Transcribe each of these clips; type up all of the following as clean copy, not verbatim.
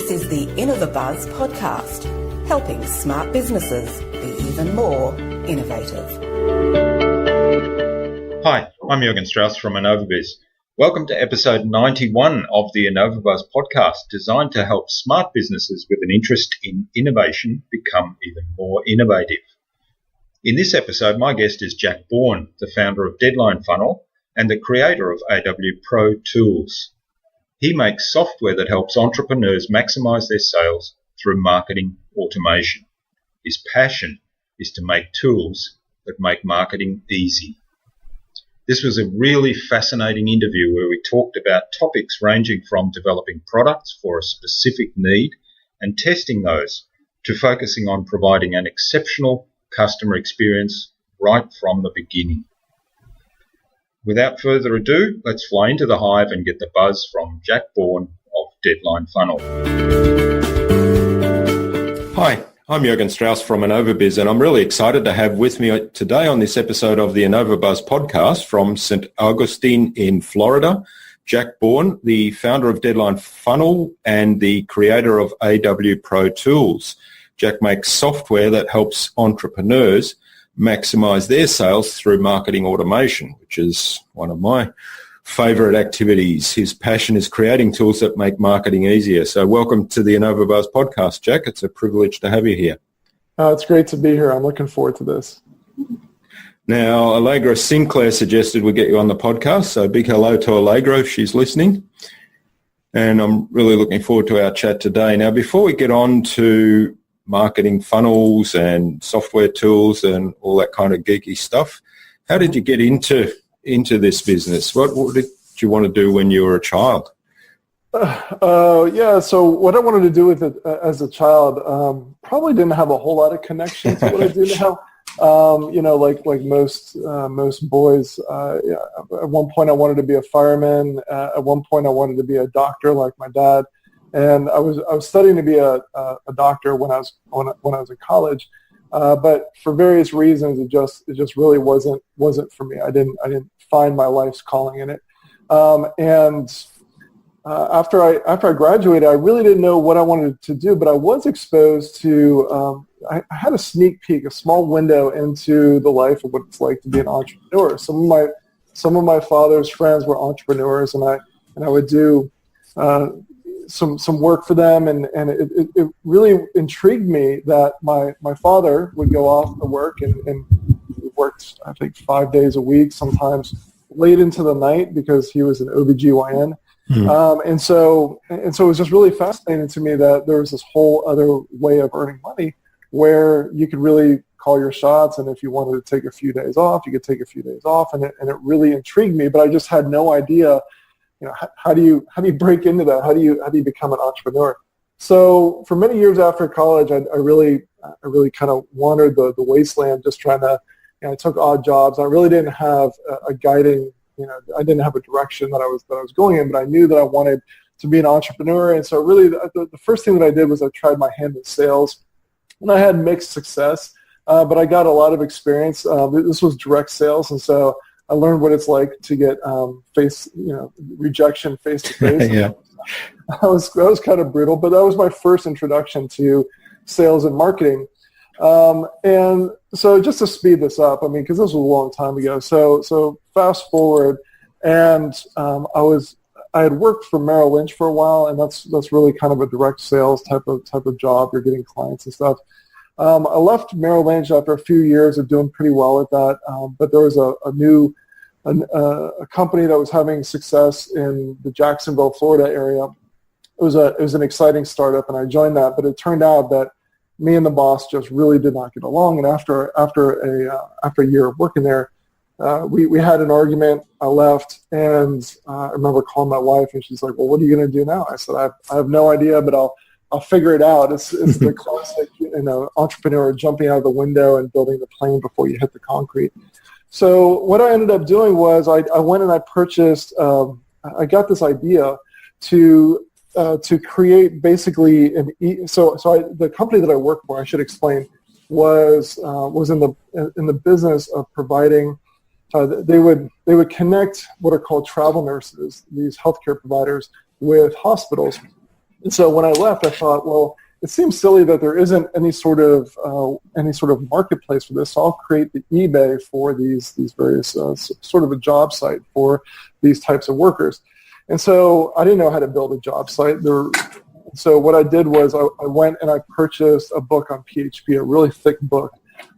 This is the InnovaBuzz podcast, helping smart businesses be even more innovative. Hi, I'm Jürgen Strauss from InnovaBuzz. Welcome to episode 91 of the InnovaBuzz podcast, designed to help smart businesses with an interest in innovation become even more innovative. In this episode, my guest is Jack Bourne, the founder of Deadline Funnel and the creator of AW Pro Tools. He makes software that helps entrepreneurs maximize their sales through marketing automation. His passion is to make tools that make marketing easy. This was a really fascinating interview where we talked about topics ranging from developing products for a specific need and testing those to focusing on providing an exceptional customer experience right from the beginning. Without further ado, let's fly into the hive and get the buzz from Jack Bourne of Deadline Funnel. Hi, I'm Jürgen Strauss from InnovaBuzz, and I'm really excited to have with me today on this episode of the InnovaBuzz podcast from St. Augustine in Florida, Jack Bourne, the founder of Deadline Funnel and the creator of AW Pro Tools. Jack makes software that helps entrepreneurs maximize their sales through marketing automation, which is one of my favorite activities. His passion is creating tools that make marketing easier. So welcome to the InnovaBuzz podcast, Jack. It's a privilege to have you here. It's great to be here. I'm looking forward to this. Now, Allegra Sinclair suggested we get you on the podcast, so big hello to Allegra if she's listening. And I'm really looking forward to our chat today. Now, before we get on to marketing funnels and software tools and all that kind of geeky stuff, how did you get into this business? What did you want to do when you were a child? So what I wanted to do with it as a child probably didn't have a whole lot of connection to what I do now. Like most boys, at one point I wanted to be a fireman. At one point I wanted to be a doctor like my dad. And I was studying to be a doctor when I was in college, but for various reasons it just really wasn't for me. I didn't find my life's calling in it. After I graduated, I really didn't know what I wanted to do, but I was exposed to. I had a sneak peek, a small window into the life of what it's like to be an entrepreneur. Some of my father's friends were entrepreneurs, and I would do some work for them, and it really intrigued me that my father would go off to work and he worked, I think, 5 days a week, sometimes late into the night because he was an OBGYN. And so it was just really fascinating to me that there was this whole other way of earning money where you could really call your shots, and if you wanted to take a few days off, you could take a few days off, and it really intrigued me, but I just had no idea. How do you break into that? How do you become an entrepreneur? So for many years after college, I really kind of wandered the wasteland, just trying to. I took odd jobs. I really didn't have a guiding. I didn't have a direction that I was going in, but I knew that I wanted to be an entrepreneur. And so really, the first thing that I did was I tried my hand in sales, and I had mixed success, but I got a lot of experience. This was direct sales, and so I learned what it's like to get rejection face to face. Yeah, that was kind of brutal, but that was my first introduction to sales and marketing. And so just to speed this up, because this was a long time ago. So fast forward, and I had worked for Merrill Lynch for a while, and that's really kind of a direct sales type of job. You're getting clients and stuff. I left Merrill Lynch after a few years of doing pretty well at that, but there was a new company that was having success in the Jacksonville, Florida area. It was an exciting startup, and I joined that. But it turned out that me and the boss just really did not get along. And after a year of working there, we had an argument. I left, and I remember calling my wife, and she's like, "Well, what are you going to do now?" I said, "I have no idea, but I'll figure it out." It's the classic, entrepreneur jumping out of the window and building the plane before you hit the concrete. So what I ended up doing was I went and I purchased. I got this idea to create basically the company that I worked for, I should explain, was in the business of providing. They would connect what are called travel nurses, these healthcare providers, with hospitals. And so when I left, I thought, well, it seems silly that there isn't any sort of marketplace for this. So I'll create the eBay for these various sort of a job site for these types of workers. And so I didn't know how to build a job site. So what I did was I went and I purchased a book on PHP, a really thick book,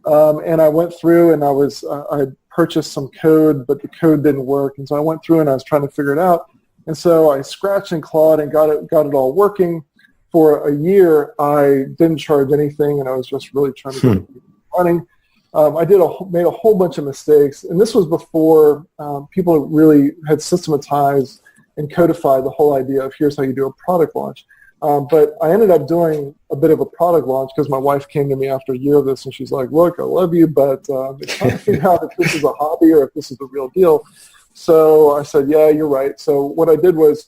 and I went through and I purchased some code, but the code didn't work. And so I went through and I was trying to figure it out. And so I scratched and clawed and got it all working. For a year, I didn't charge anything, and I was just really trying to get it running. I made a whole bunch of mistakes, and this was before people really had systematized and codified the whole idea of here's how you do a product launch. But I ended up doing a bit of a product launch because my wife came to me after a year of this, and she's like, look, I love you, but it's trying to figure out if this is a hobby or if this is the real deal. So I said, yeah, you're right. So what I did was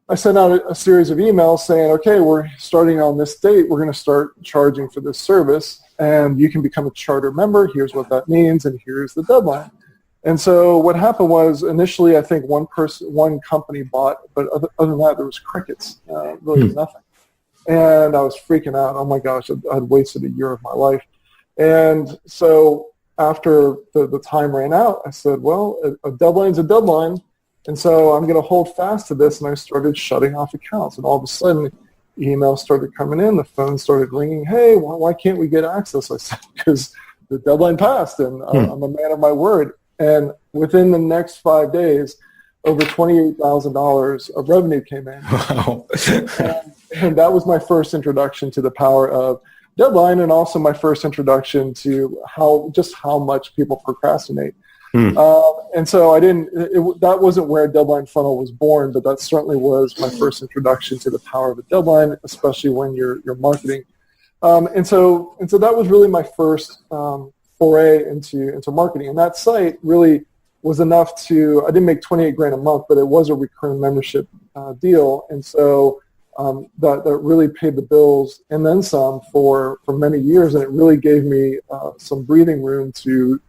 I sent out a series of emails saying, okay, we're starting on this date. We're going to start charging for this service, and you can become a charter member. Here's what that means, and here's the deadline. And so what happened was initially I think one company bought, but other than that there was crickets, really nothing. And I was freaking out. Oh my gosh, I'd wasted a year of my life. And so after the time ran out, I said, well, a deadline's a deadline. And so I'm going to hold fast to this, and I started shutting off accounts. And all of a sudden, emails started coming in, the phone started ringing. Hey, why can't we get access? I said, because the deadline passed, and I'm a man of my word. And within the next 5 days, over $28,000 of revenue came in. Wow. and that was my first introduction to the power of deadline, and also my first introduction to how much people procrastinate. And so that wasn't where a deadline funnel was born, but that certainly was my first introduction to the power of a deadline, especially when you're marketing. And so that was really my first foray into marketing. And that site really was enough I didn't make $28,000 a month, but it was a recurring membership deal. And so that really paid the bills and then some for many years. And it really gave me some breathing room to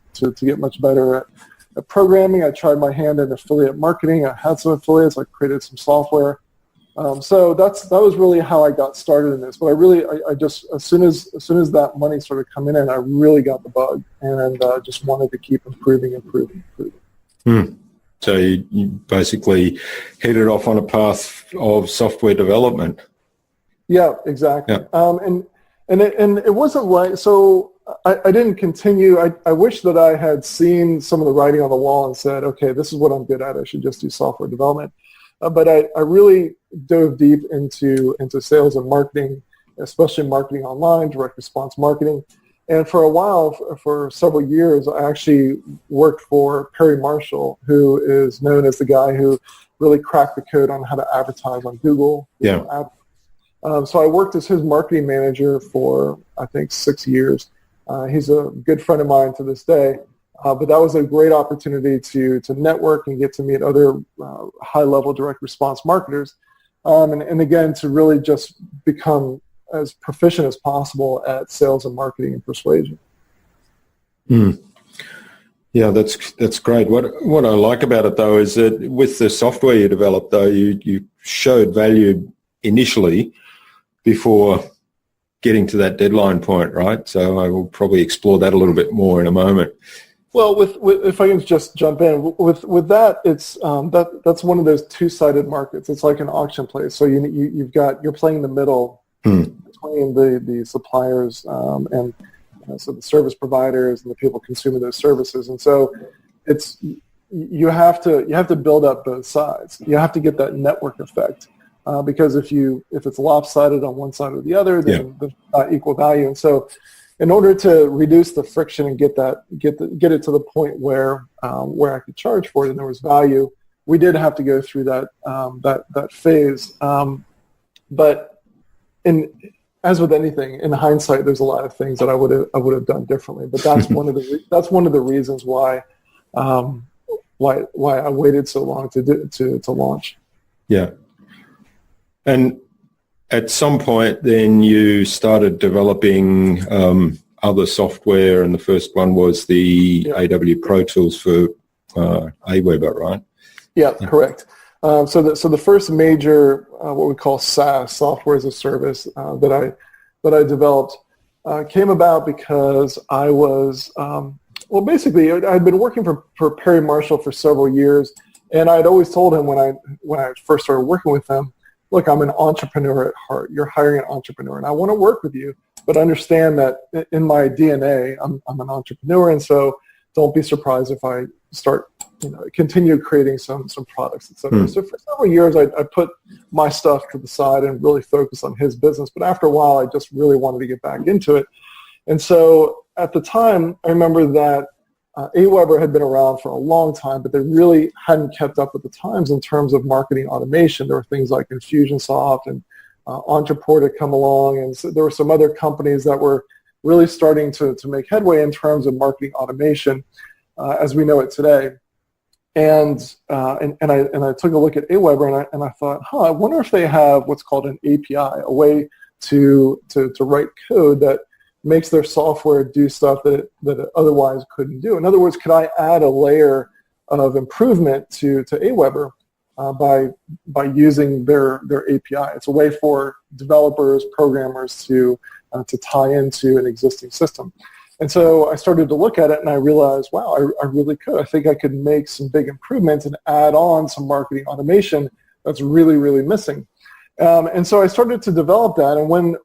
get much better at programming. I tried my hand in affiliate marketing. I had some affiliates. I created some software. So that was really how I got started in this. But I just as soon as that money started coming in, I really got the bug and just wanted to keep improving. So you basically headed off on a path of software development. Yeah, exactly. Yeah. And it wasn't like so. I didn't continue. I wish that I had seen some of the writing on the wall and said, okay, this is what I'm good at. I should just do software development. But I really dove deep into sales and marketing, especially marketing online, direct response marketing. And for a while, for several years, I actually worked for Perry Marshall, who is known as the guy who really cracked the code on how to advertise on Google. Yeah. So I worked as his marketing manager for, I think, 6 years. He's a good friend of mine to this day. But that was a great opportunity to network and get to meet other high-level direct response marketers. And again, to really just become as proficient as possible at sales and marketing and persuasion. Yeah, that's great. What I like about it, though, is that with the software you developed, though, you showed value initially before getting to that deadline point, right? So I will probably explore that a little bit more in a moment. Well, with if I can just jump in, with that, it's that's one of those two-sided markets. It's like an auction place. So you're playing in the middle between the suppliers and so the service providers and the people consuming those services. And so you have to build up both sides. You have to get that network effect because if it's lopsided on one side or the other, then there's not equal value. And so, in order to reduce the friction and get it to the point where I could charge for it and there was value, we did have to go through that phase. But as with anything, in hindsight, there's a lot of things that I would have done differently. But that's one of the reasons why I waited so long to launch. Yeah, and at some point, then you started developing other software, and the first one was the AW Pro Tools for Aweber, right? Yeah, correct. So the first major what we call SaaS, software as a service, that I developed came about because I was basically I'd been working for Perry Marshall for several years, and I'd always told him when I first started working with him, look, I'm an entrepreneur at heart. You're hiring an entrepreneur, and I want to work with you, but understand that in my DNA, I'm an entrepreneur, and so don't be surprised if I start, continue creating some products, et cetera. So for several years, I put my stuff to the side and really focused on his business. But after a while, I just really wanted to get back into it. And so at the time, I remember that Aweber had been around for a long time, but they really hadn't kept up with the times in terms of marketing automation. There were things like Infusionsoft and Entreport had come along, and so there were some other companies that were really starting to make headway in terms of marketing automation as we know it today. And I took a look at Aweber and I thought, I wonder if they have what's called an API, a way to write code that makes their software do stuff that it otherwise couldn't do. In other words, could I add a layer of improvement to Aweber by using their API? It's a way for developers, programmers to tie into an existing system. And so I started to look at it and I realized, wow, I really could. I think I could make some big improvements and add on some marketing automation that's really, really missing. And so I started to develop that. And when,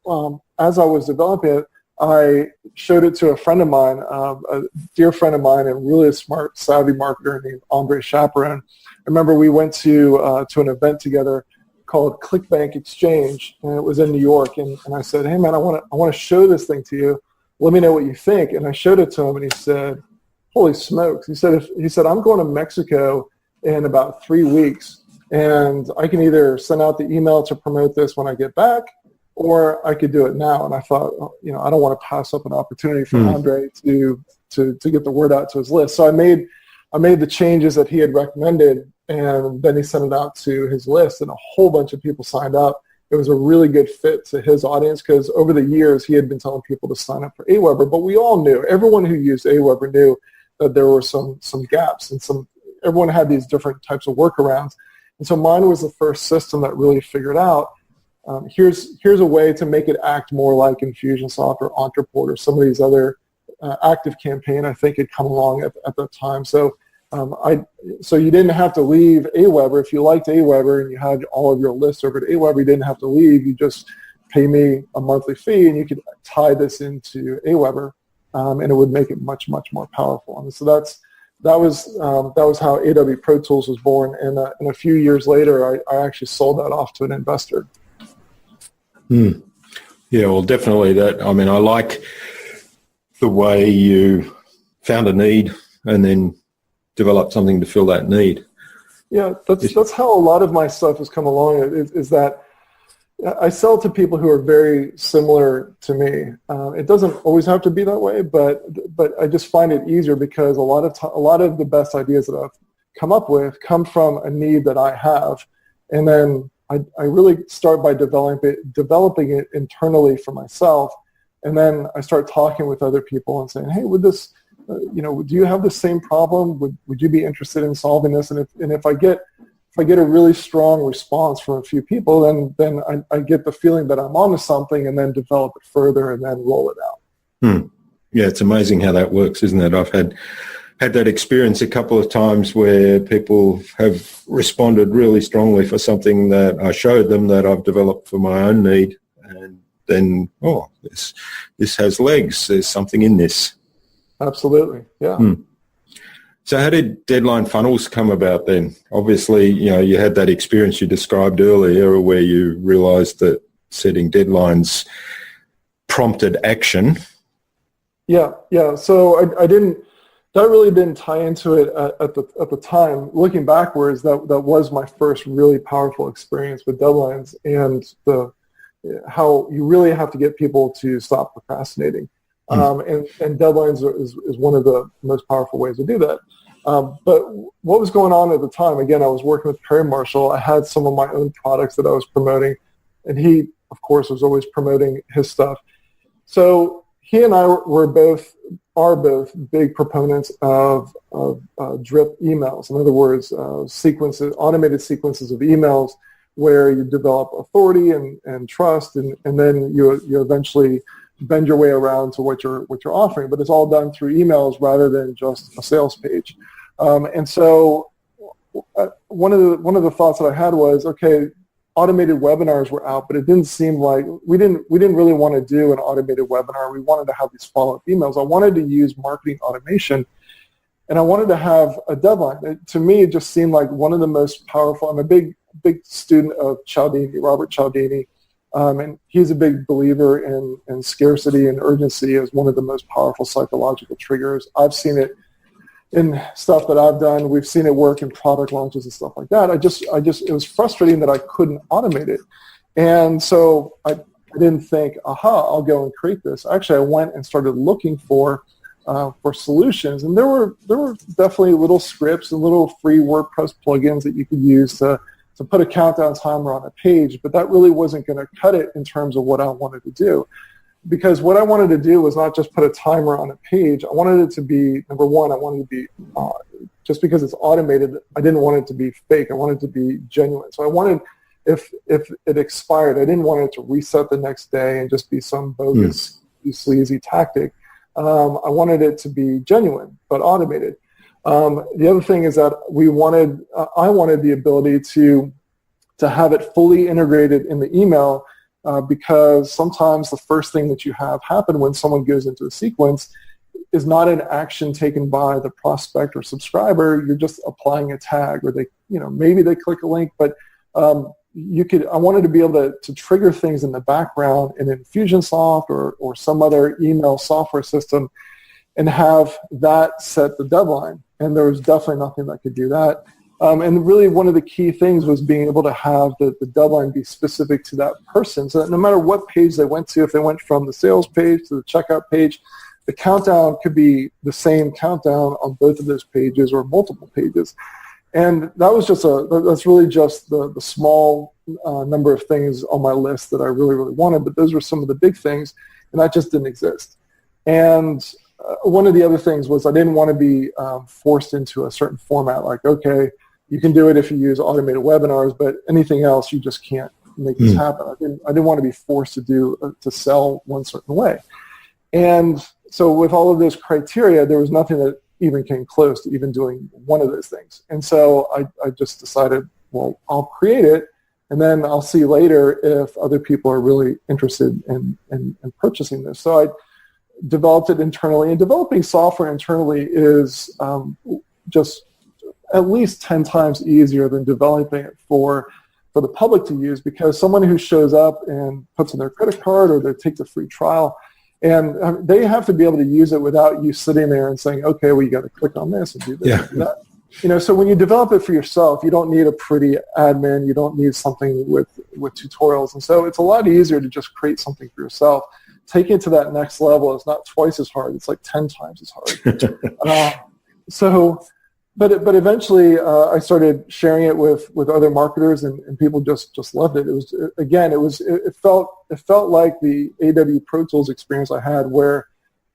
as I was developing it, I showed it to a friend of mine, a dear friend of mine and really a smart, savvy marketer named Andre Chaperon. I remember we went to an event together called ClickBank Exchange, and it was in New York. And I said, hey, man, I want to show this thing to you. Let me know what you think. And I showed it to him, and he said, holy smokes. He said, I'm going to Mexico in about 3 weeks, and I can either send out the email to promote this when I get back, or I could do it now. And I thought, I don't want to pass up an opportunity for Andre to get the word out to his list. So I made the changes that he had recommended, and then he sent it out to his list, and a whole bunch of people signed up. It was a really good fit to his audience because over the years he had been telling people to sign up for Aweber, but we all knew, everyone who used Aweber knew that there were some gaps, and everyone had these different types of workarounds. And so mine was the first system that really figured out, here's a way to make it act more like Infusionsoft or Entreport or some of these other ActiveCampaign, I think, had come along at that time. So so you didn't have to leave Aweber. If you liked Aweber and you had all of your lists over to Aweber, you didn't have to leave. You just pay me a monthly fee, and you could tie this into Aweber, and it would make it much, much more powerful. And so that was how AW Pro Tools was born. And a few years later, I actually sold that off to an investor. Yeah, well, definitely that. I mean, I like the way you found a need and then develop something to fill that need. Yeah, that's how a lot of my stuff has come along, is that I sell to people who are very similar to me. It doesn't always have to be that way, but I just find it easier because a lot of the best ideas that I've come up with come from a need that I have, and then I really start by developing it internally for myself, and then I start talking with other people and saying, hey, would this do you have the same problem? Would you be interested in solving this? And if I get a really strong response from a few people, then I get the feeling that I'm onto something, and then develop it further and then roll it out. Yeah, it's amazing how that works, isn't it? I've had that experience a couple of times where people have responded really strongly for something that I showed them that I've developed for my own need, and then this has legs. There's something in this. Absolutely, yeah. So how did deadline funnels come about then? Obviously, you had that experience you described earlier where you realized that setting deadlines prompted action. Yeah. So that really didn't tie into it at the time. Looking backwards, that was my first really powerful experience with deadlines, and how you really have to get people to stop procrastinating. And deadlines is one of the most powerful ways to do that. But what was going on at the time, again, I was working with Perry Marshall. I had some of my own products that I was promoting, and he, of course, was always promoting his stuff. So he and I were both are both big proponents of drip emails. In other words, automated sequences of emails where you develop authority and trust, and then you eventually bend your way around to what you're offering. But it's all done through emails rather than just a sales page. And so one of the thoughts that I had was, okay, automated webinars were out, but it didn't seem like we didn't really want to do an automated webinar. We wanted to have these follow-up emails. I wanted to use marketing automation, and I wanted to have a deadline. To me, it just seemed like one of the most powerful. I'm a big student of Cialdini, Robert Cialdini, and he's a big believer in scarcity and urgency as one of the most powerful psychological triggers. I've seen it in stuff that I've done. We've seen it work in product launches and stuff like that. It was frustrating that I couldn't automate it. And so I didn't think, I'll go and create this. Actually, I went and started looking for solutions. And there were definitely little scripts and little free WordPress plugins that you could use to put a countdown timer on a page, but that really wasn't going to cut it in terms of what I wanted to do. Because what I wanted to do was not just put a timer on a page. I wanted it to be, number one, I wanted it to be, just because it's automated, I didn't want it to be fake. I wanted it to be genuine. So I wanted, if it expired, I didn't want it to reset the next day and just be some bogus, sleazy tactic. I wanted it to be genuine, but automated. The other thing is that I wanted the ability to have it fully integrated in the email, because sometimes the first thing that you have happen when someone goes into a sequence is not an action taken by the prospect or subscriber. You're just applying a tag, or maybe they click a link, but I wanted to be able to trigger things in the background in Infusionsoft or some other email software system and have that set the deadline. And there was definitely nothing that could do that. And really one of the key things was being able to have the deadline be specific to that person, so that no matter what page they went to, if they went from the sales page to the checkout page, the countdown could be the same countdown on both of those pages or multiple pages. And that was that's really just the small number of things on my list that I really, really wanted, but those were some of the big things, and that just didn't exist. And one of the other things was I didn't want to be forced into a certain format, like, okay, you can do it if you use automated webinars, but anything else, you just can't make this happen. I didn't want to be forced to sell one certain way. And so with all of those criteria, there was nothing that even came close to even doing one of those things. And so I just decided, well, I'll create it, and then I'll see later if other people are really interested in purchasing this. So I developed it internally, and developing software internally is just at least 10 times easier than developing it for the public to use, because someone who shows up and puts in their credit card or they take the free trial, and they have to be able to use it without you sitting there and saying, okay, well, you got to click on this and do this and do that. So when you develop it for yourself, you don't need a pretty admin, you don't need something with tutorials, and so it's a lot easier to just create something for yourself. Taking it to that next level is not twice as hard; it's like 10 times as hard. But eventually, I started sharing it with other marketers, and people just loved it. It felt like the AW Pro Tools experience I had, where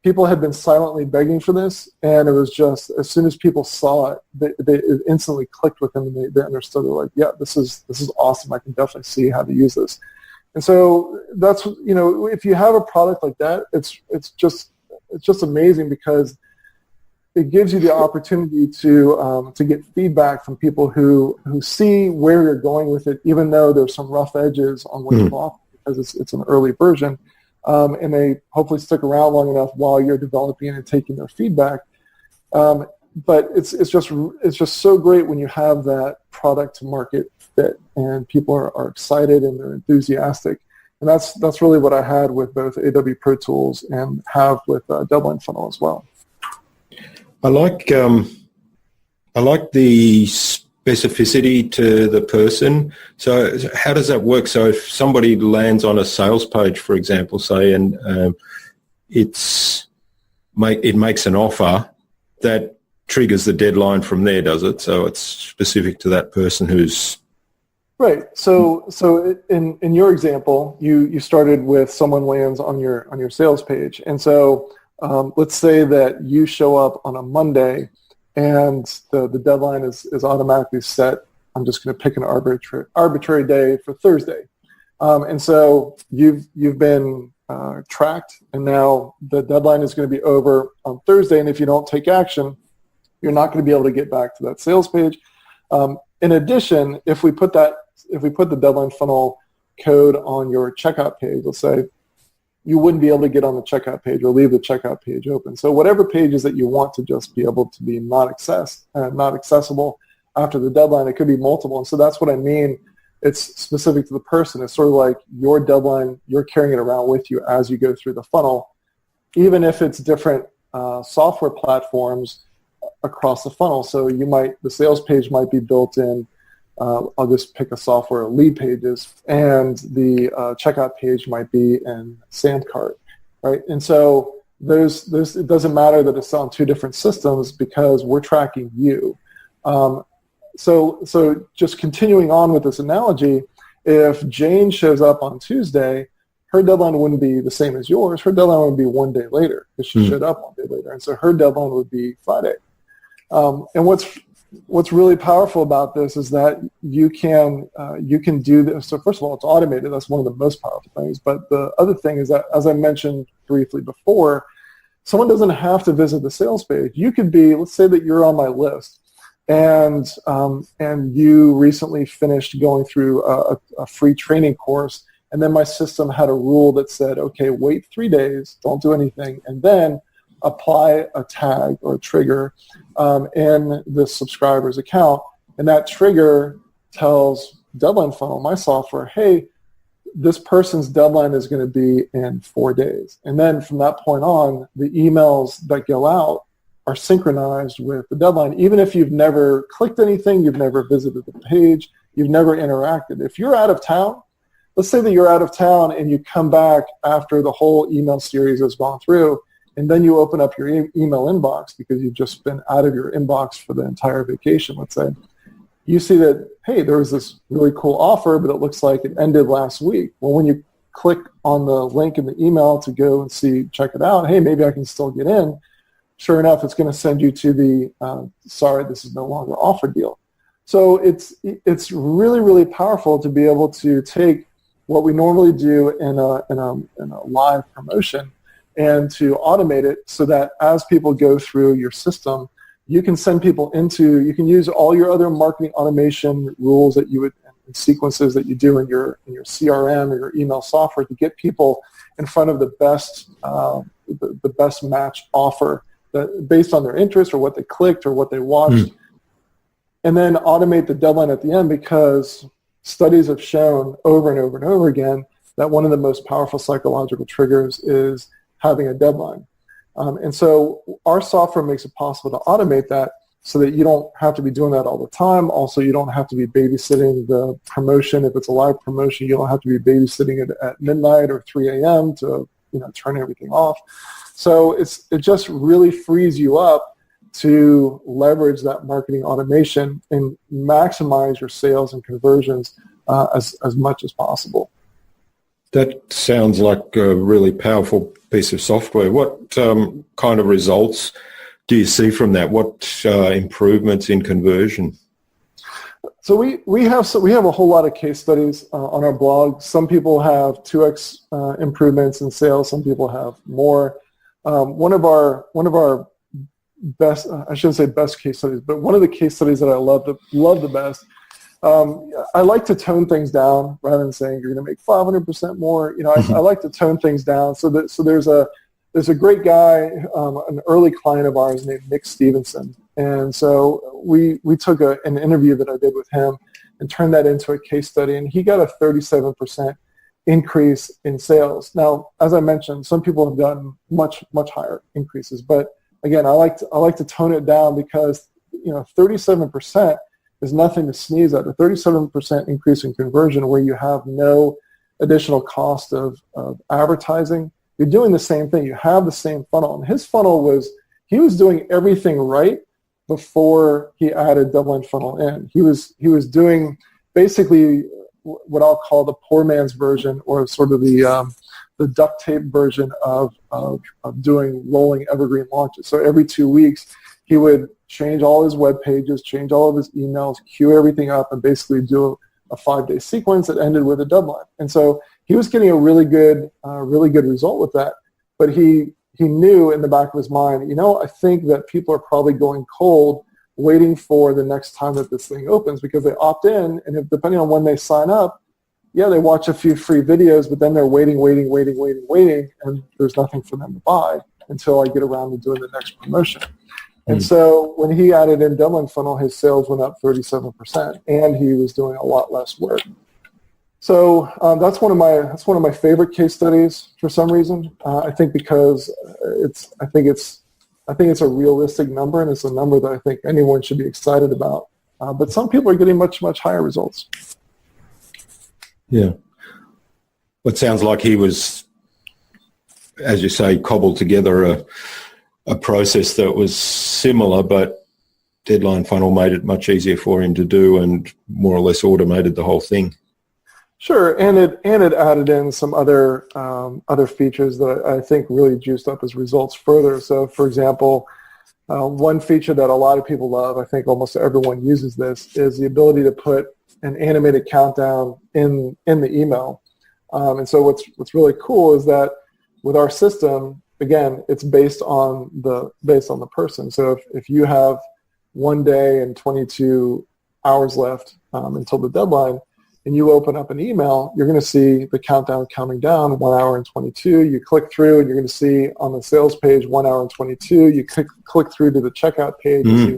people had been silently begging for this, and it was just, as soon as people saw it, it instantly clicked with them, and they understood. They're like, yeah, this is awesome. I can definitely see how to use this. And so that's, if you have a product like that, it's just amazing, because it gives you the opportunity to get feedback from people who see where you're going with it, even though there's some rough edges on what you're offering, because it's an early version, and they hopefully stick around long enough while you're developing and taking their feedback. But it's just so great when you have that product to market fit, and people are excited and they're enthusiastic. And that's really what I had with both AW Pro Tools and have with Deadline Funnel as well. I like the specificity to the person. So how does that work? So if somebody lands on a sales page, for example, say, and it makes an offer, that triggers the deadline from there, does it? So it's specific to that person who's... Right. So in your example, you started with someone lands on your sales page, and so let's say that you show up on a Monday and the deadline is automatically set. I'm just going to pick an arbitrary day for Thursday. And so you've been tracked, and now the deadline is going to be over on Thursday, and if you don't take action, you're not going to be able to get back to that sales page. In addition, if we put the deadline funnel code on your checkout page, let's say, you wouldn't be able to get on the checkout page or leave the checkout page open. So whatever pages that you want to just be able to be not accessible after the deadline, it could be multiple. And so that's what I mean. It's specific to the person. It's sort of like your deadline, you're carrying it around with you as you go through the funnel, even if it's different software platforms across the funnel. So the sales page might be built in, I'll just pick a software, Lead Pages, and the checkout page might be in Samcart, right? And so it doesn't matter that it's on two different systems because we're tracking you. So just continuing on with this analogy, if Jane shows up on Tuesday, her deadline wouldn't be the same as yours. Her deadline would be one day later because she showed up one day later. And so her deadline would be Friday. And what's really powerful about this is that you can do this. So first of all, it's automated. That's one of the most powerful things. But the other thing is that, as I mentioned briefly before, someone doesn't have to visit the sales page. You could be, let's say that you're on my list, and you recently finished going through a free training course, and then my system had a rule that said, okay, wait 3 days, don't do anything, and then apply a tag or a trigger in the subscriber's account, and that trigger tells Deadline Funnel, my software, hey, this person's deadline is going to be in 4 days. And then from that point on, the emails that go out are synchronized with the deadline. Even if you've never clicked anything, you've never visited the page, you've never interacted. If you're out of town, let's say that you're out of town and you come back after the whole email series has gone through, and then you open up your email inbox because you've just been out of your inbox for the entire vacation, let's say. You see that, hey, there was this really cool offer, but it looks like it ended last week. Well, when you click on the link in the email to go and check it out, hey, maybe I can still get in. Sure enough, it's going to send you to the sorry, this is no longer offer deal. So it's really, really powerful to be able to take what we normally do in a live promotion and to automate it so that as people go through your system, you can send people you can use all your other marketing automation rules that you would, and sequences that you do in your CRM or your email software to get people in front of the best match offer that based on their interest or what they clicked or what they watched, and then automate the deadline at the end, because studies have shown over and over and over again that one of the most powerful psychological triggers is having a deadline. And so our software makes it possible to automate that so that you don't have to be doing that all the time. Also, you don't have to be babysitting the promotion. If it's a live promotion, you don't have to be babysitting it at midnight or 3 a.m. to turn everything off. So it just really frees you up to leverage that marketing automation and maximize your sales and conversions as much as possible. That sounds like a really powerful piece of software. What kind of results do you see from that? What improvements in conversion? So we have a whole lot of case studies on our blog. Some people have 2x improvements in sales. Some people have more. One of our best, I shouldn't say best case studies, but one of the case studies that I love the best. I like to tone things down rather than saying you're going to make 500% more. I like to tone things down. So there's a great guy, an early client of ours named Nick Stevenson. And so we took an interview that I did with him and turned that into a case study, and he got a 37% increase in sales. Now, as I mentioned, some people have gotten much, much higher increases, but again, I like to tone it down because 37% is nothing to sneeze at. A 37% increase in conversion where you have no additional cost of advertising. You're doing the same thing. You have the same funnel. And his funnel he was doing everything right before he added Deadline Funnel in. He was doing basically what I'll call the poor man's version, or sort of the the duct tape version of doing rolling evergreen launches. So every 2 weeks, he would change all his web pages, change all of his emails, queue everything up, and basically do a 5-day sequence that ended with a deadline. And so he was getting a really good result with that. But he knew in the back of his mind, I think that people are probably going cold waiting for the next time that this thing opens, because they opt in, and if, depending on when they sign up, they watch a few free videos, but then they're waiting, and there's nothing for them to buy until I get around to doing the next promotion. And so when he added in deadline funnel, his sales went up 37%, and he was doing a lot less work. So that's one of my favorite case studies for some reason. I think because I think it's a realistic number, and it's a number that I think anyone should be excited about. But some people are getting much higher results. Yeah. It sounds like he was, as you say, cobbled together a process that was similar, but deadline funnel made it much easier for him to do and more or less automated the whole thing. Sure, and it added in some other features that I think really juiced up his results further. So, for example, one feature that a lot of people love, I think almost everyone uses this, is the ability to put an animated countdown in the email. And so what's really cool is that with our system, again, it's based on the person. So if you have 1 day and 22 hours left until the deadline, and you open up an email, you're going to see the countdown counting down, 1 hour and 22. You click through, and you're going to see on the sales page 1 hour and 22. You click through to the checkout page, and see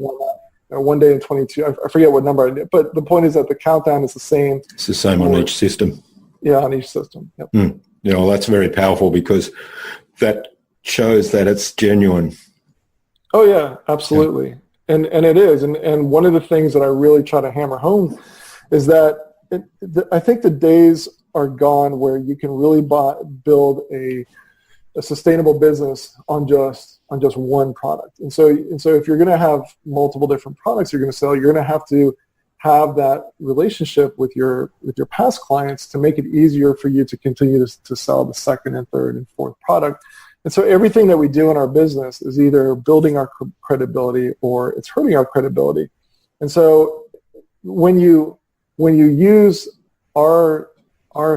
1 day and 22. I forget what number I did, but the point is that the countdown is the same. It's the same on each system. Yeah, on each system. Yep. Well, that's very powerful, because that shows that it's genuine. Oh yeah, absolutely. Yeah. And it is. And one of the things that I really try to hammer home is that I think the days are gone where you can really build a sustainable business on just one product. And so if you're going to have multiple different products you're going to sell, you're going to have that relationship with your past clients to make it easier for you to continue to sell the second and third and fourth product. And so everything that we do in our business is either building our credibility or it's hurting our credibility. And so when you use our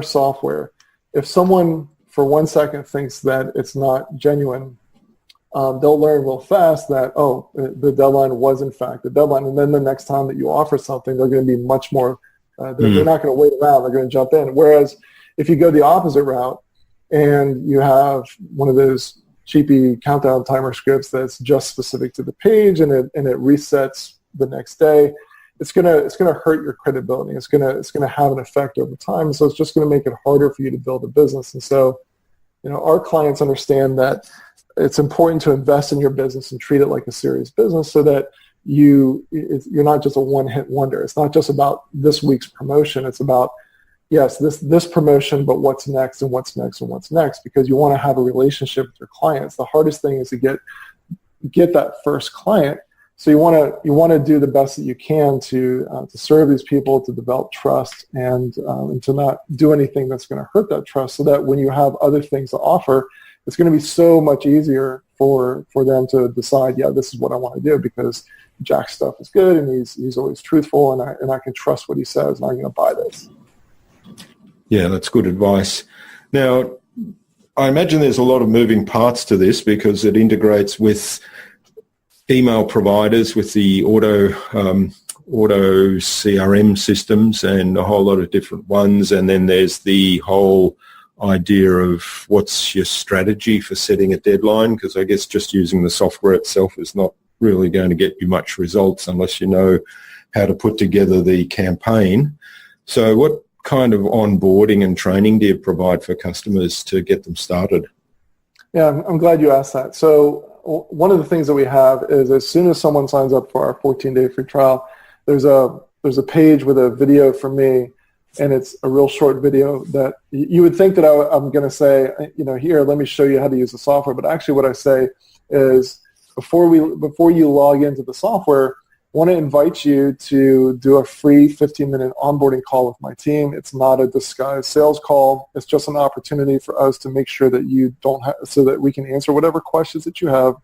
software, if someone for 1 second thinks that it's not genuine, they'll learn real fast that, the deadline was in fact the deadline. And then the next time that you offer something, they're going to be much more, they're not going to wait around, they're going to jump in. Whereas if you go the opposite route and you have one of those cheapy countdown timer scripts that's just specific to the page and it resets the next day, it's gonna hurt your credibility. It's gonna have an effect over time. So it's just gonna make it harder for you to build a business. And so, our clients understand that it's important to invest in your business and treat it like a serious business, so that you're not just a one-hit wonder. It's not just about this week's promotion. It's about, yes, this promotion, but what's next and what's next and what's next, because you want to have a relationship with your clients. The hardest thing is to get that first client. So you want to do the best that you can to serve these people, to develop trust, and to not do anything that's going to hurt that trust, so that when you have other things to offer, it's going to be so much easier for them to decide, yeah, this is what I want to do, because Jack's stuff is good and he's always truthful, and I can trust what he says, and I'm going to buy this. Yeah, that's good advice. Now, I imagine there's a lot of moving parts to this, because it integrates with email providers, with the auto CRM systems and a whole lot of different ones. And then there's the whole idea of what's your strategy for setting a deadline, because I guess just using the software itself is not really going to get you much results unless you know how to put together the campaign. So what kind of onboarding and training do you provide for customers to get them started? Yeah, I'm glad you asked that. So one of the things that we have is, as soon as someone signs up for our 14-day free trial, there's a page with a video from me, and it's a real short video that you would think that I'm going to say, here, let me show you how to use the software. But actually what I say is, before you log into the software, want to invite you to do a free 15-minute onboarding call with my team. It's not a disguised sales call. It's just an opportunity for us to make sure that you don't have, so that we can answer whatever questions that you have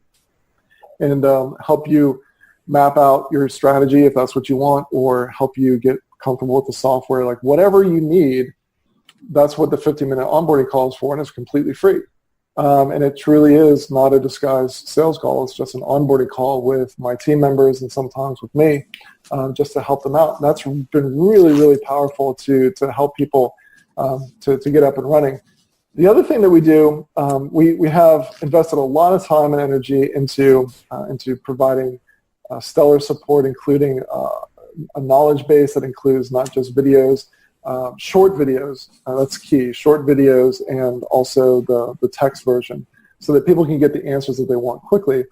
and help you map out your strategy if that's what you want, or help you get comfortable with the software. Like whatever you need, that's what the 15-minute onboarding call is for, and it's completely free. And it truly is not a disguised sales call. It's just an onboarding call with my team members and sometimes with me, just to help them out. And that's been really, really powerful to help people to get up and running. The other thing that we do, we have invested a lot of time and energy into providing stellar support, including a knowledge base that includes not just videos, short videos, that's key, short videos, and also the text version, so that people can get the answers that they want quickly.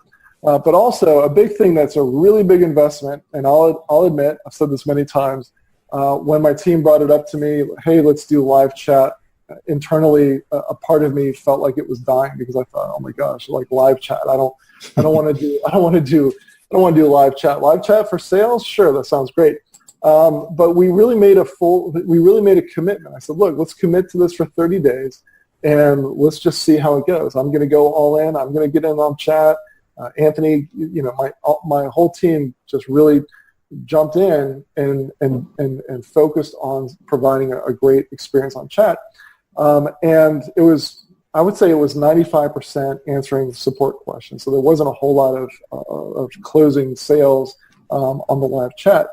But also a big thing that's a really big investment, and I'll admit, I've said this many times, when my team brought it up to me, hey, let's do live chat, internally a part of me felt like it was dying, because I thought, oh my gosh, like live chat, I don't want to do live chat. Live chat for sales? Sure, that sounds great. But we really made a commitment. I said, look, let's commit to this for 30 days, and let's just see how it goes. I'm going to go all in. I'm going to get in on chat. Anthony, my whole team just really jumped in and focused on providing a great experience on chat. And I would say it was 95% answering support questions. So there wasn't a whole lot of closing sales on the live chat.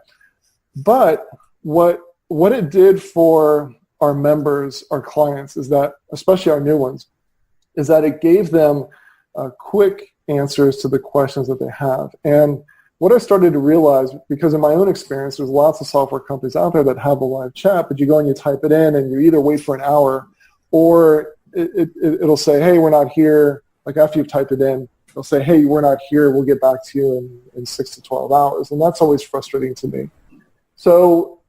But what it did for our members, our clients, is that, especially our new ones, is that it gave them quick answers to the questions that they have. And what I started to realize, because in my own experience, there's lots of software companies out there that have a live chat, but you go and you type it in, and you either wait for an hour, or it'll say, hey, we're not here. Like after you've typed it in, it'll say, hey, we're not here. We'll get back to you in 6 to 12 hours. And that's always frustrating to me. So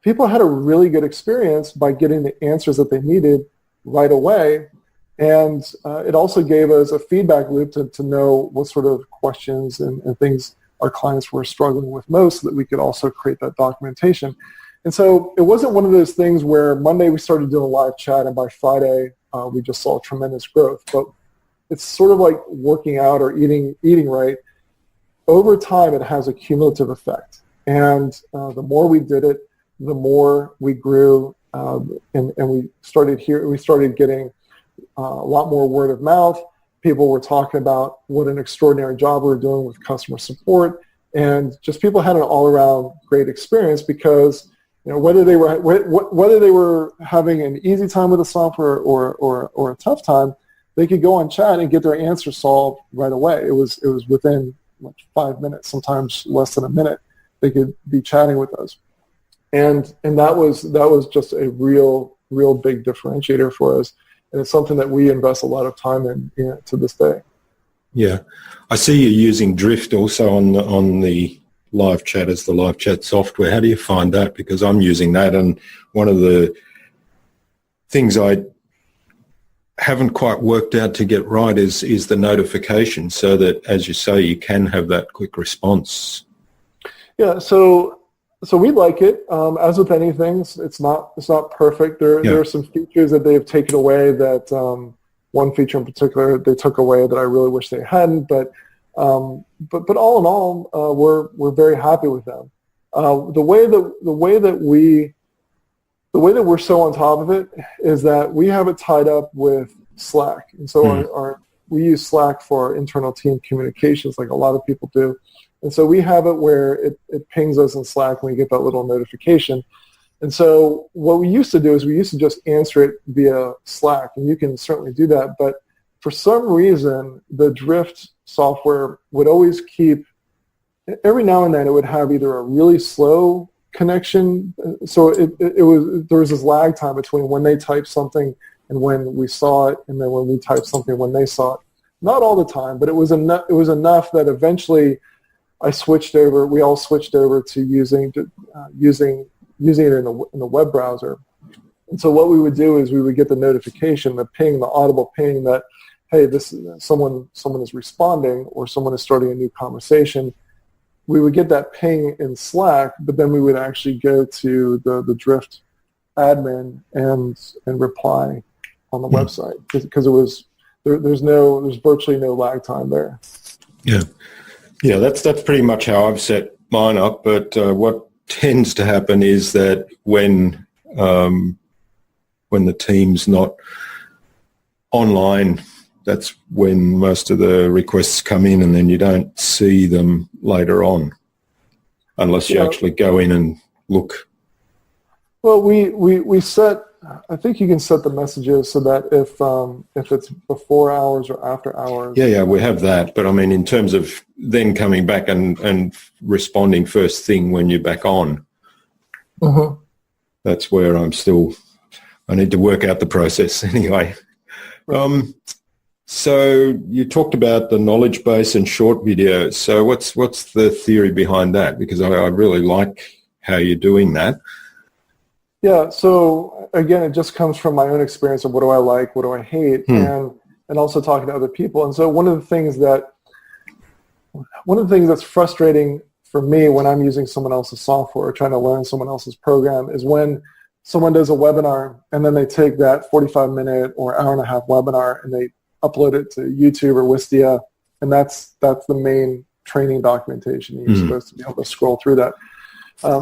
people had a really good experience by getting the answers that they needed right away. And it also gave us a feedback loop to know what sort of questions and things our clients were struggling with most, so that we could also create that documentation. And so it wasn't one of those things where Monday we started doing live chat, and by Friday we just saw tremendous growth. But it's sort of like working out or eating right. Over time, it has a cumulative effect. And the more we did it, the more we grew, and we started getting a lot more word of mouth. People were talking about what an extraordinary job we were doing with customer support, and just people had an all-around great experience, because whether they were having an easy time with the software or a tough time, they could go on chat and get their answer solved right away. It was within like 5 minutes, sometimes less than a minute. They could be chatting with us, and that was just a real big differentiator for us, and it's something that we invest a lot of time in to this day. Yeah, I see you're using Drift also on the live chat as the live chat software. How do you find that? Because I'm using that, and one of the things I haven't quite worked out to get right is the notification, so that, as you say, you can have that quick response. Yeah, so we like it. As with anything, it's not perfect. There are some features that they've taken away. That one feature in particular they took away that I really wish they hadn't. But all in all, we're very happy with them. The way that we're so on top of it is that we have it tied up with Slack, and so we use Slack for our internal team communications, like a lot of people do. And so we have it where it pings us in Slack and we get that little notification. And so what we used to do is we used to just answer it via Slack, and you can certainly do that. But for some reason, the Drift software would always keep, every now and then it would have either a really slow connection. So there was this lag time between when they typed something and when we saw it, and then when we typed something when they saw it. Not all the time, but it was enough that eventually we all switched over to using it in the web browser. And so what we would do is we would get the notification, the ping, the audible ping that, hey, someone is responding, or someone is starting a new conversation. we would get that ping in Slack, but then we would actually go to the Drift admin and reply on the website because it was there's virtually no lag time there. Yeah, that's pretty much how I've set mine up. But what tends to happen is that when the team's not online, that's when most of the requests come in, and then you don't see them later on unless you actually go in and look. Well, we set. I think you can set the messages so that if it's before hours or after hours. Yeah, we have that. But I mean, in terms of then coming back and responding first thing when you're back on, that's where I need to work out the process anyway. So you talked about the knowledge base and short videos. So what's the theory behind that? Because I really like how you're doing that. Yeah, so again, it just comes from my own experience of what do I like, what do I hate, and also talking to other people. And so one of the things that's frustrating for me when I'm using someone else's software or trying to learn someone else's program is when someone does a webinar and then they take that 45-minute or hour-and-a-half webinar and they upload it to YouTube or Wistia, and that's the main training documentation. You're supposed to be able to scroll through that.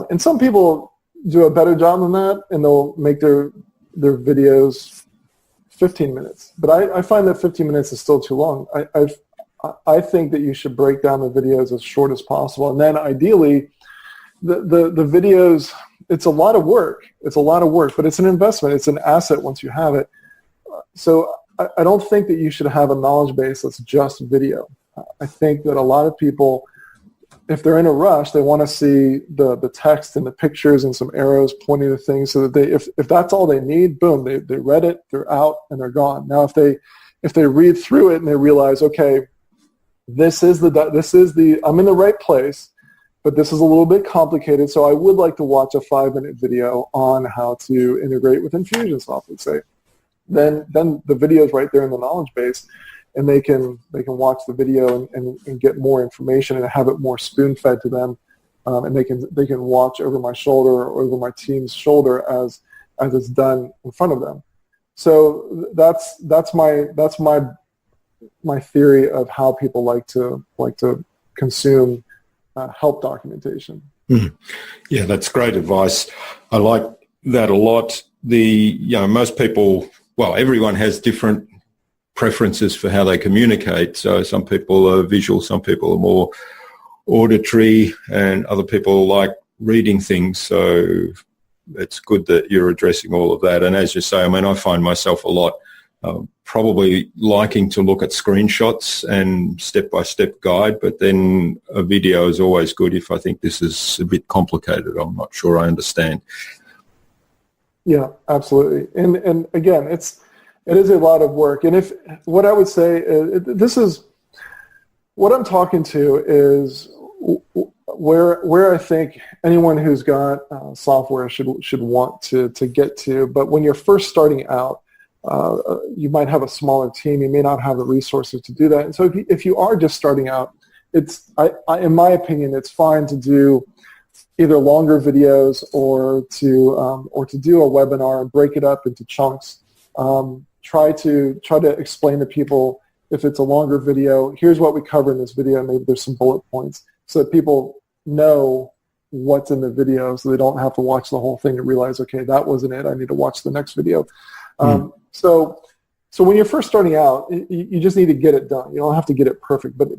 And some people do a better job than that, and they'll make their videos 15 minutes. But I find that 15 minutes is still too long. I think that you should break down the videos as short as possible, and then ideally, the videos. It's a lot of work. But it's an investment. It's an asset once you have it. So I don't think that you should have a knowledge base that's just video. I think that a lot of people, if they're in a rush, they want to see the text and the pictures and some arrows pointing to things so that if that's all they need, boom, they read it, they're out, and they're gone. Now, if they read through it and they realize, okay, this is the I'm in the right place, but this is a little bit complicated, so I would like to watch a 5-minute video on how to integrate with Infusionsoft, let's say. Then the video is right there in the knowledge base, and they can watch the video and get more information and have it more spoon-fed to them, and they can watch over my shoulder or over my team's shoulder as it's done in front of them. So that's my theory of how people like to consume help documentation. Yeah, that's great advice. I like that a lot. Most people, well, everyone has different preferences for how they communicate. So some people are visual, some people are more auditory, and other people like reading things. So it's good that you're addressing all of that. And as you say, I mean, I find myself a lot probably liking to look at screenshots and step-by-step guide, but then a video is always good if I think this is a bit complicated. I'm not sure I understand. Yeah, absolutely. And again, it is a lot of work. And what I would say is, this is what I'm talking to is where I think anyone who's got software should want to get to. But when you're first starting out, you might have a smaller team. You may not have the resources to do that. And so if you are just starting out, in my opinion, it's fine to do either longer videos or to do a webinar and break it up into chunks. Try to explain to people, if it's a longer video, here's what we cover in this video. Maybe there's some bullet points so that people know what's in the video, so they don't have to watch the whole thing and realize, okay, that wasn't it. I need to watch the next video. So when you're first starting out, you just need to get it done. You don't have to get it perfect, but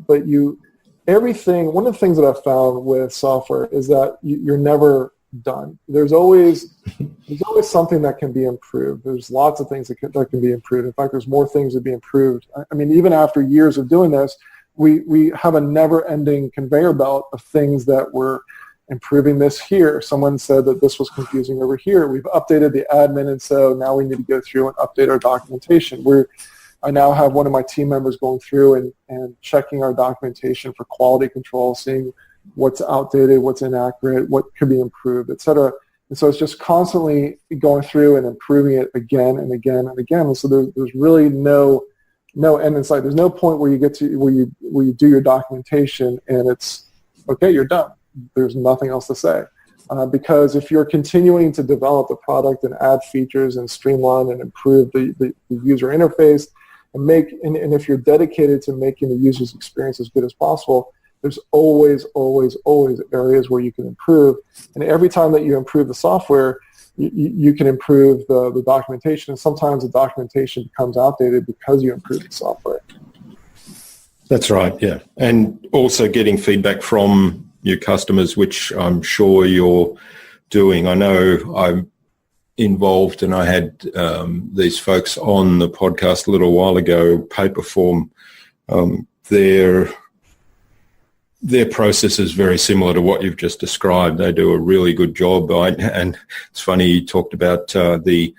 everything. One of the things that I've found with software is that you're never done. There's always something that can be improved. There's lots of things that can be improved. In fact, there's more things that be improved. I mean, even after years of doing this, we have a never-ending conveyor belt of things that we're improving this here. Someone said that this was confusing over here. We've updated the admin, and so now we need to go through and update our documentation. I now have one of my team members going through and checking our documentation for quality control, seeing what's outdated, what's inaccurate, what could be improved, et cetera. And so it's just constantly going through and improving it again and again and again. And so there's really no end in sight. There's no point where you get to where you do your documentation and it's okay, you're done. There's nothing else to say. Because if you're continuing to develop the product and add features and streamline and improve the user interface and if you're dedicated to making the user's experience as good as possible, there's always areas where you can improve. And every time that you improve the software, you can improve the documentation. And sometimes the documentation becomes outdated because you improve the software. That's right, yeah. And also getting feedback from your customers, which I'm sure you're doing. I know I'm involved, and I had these folks on the podcast a little while ago, Paperform. Their process is very similar to what you've just described. They do a really good job. And it's funny, you talked about the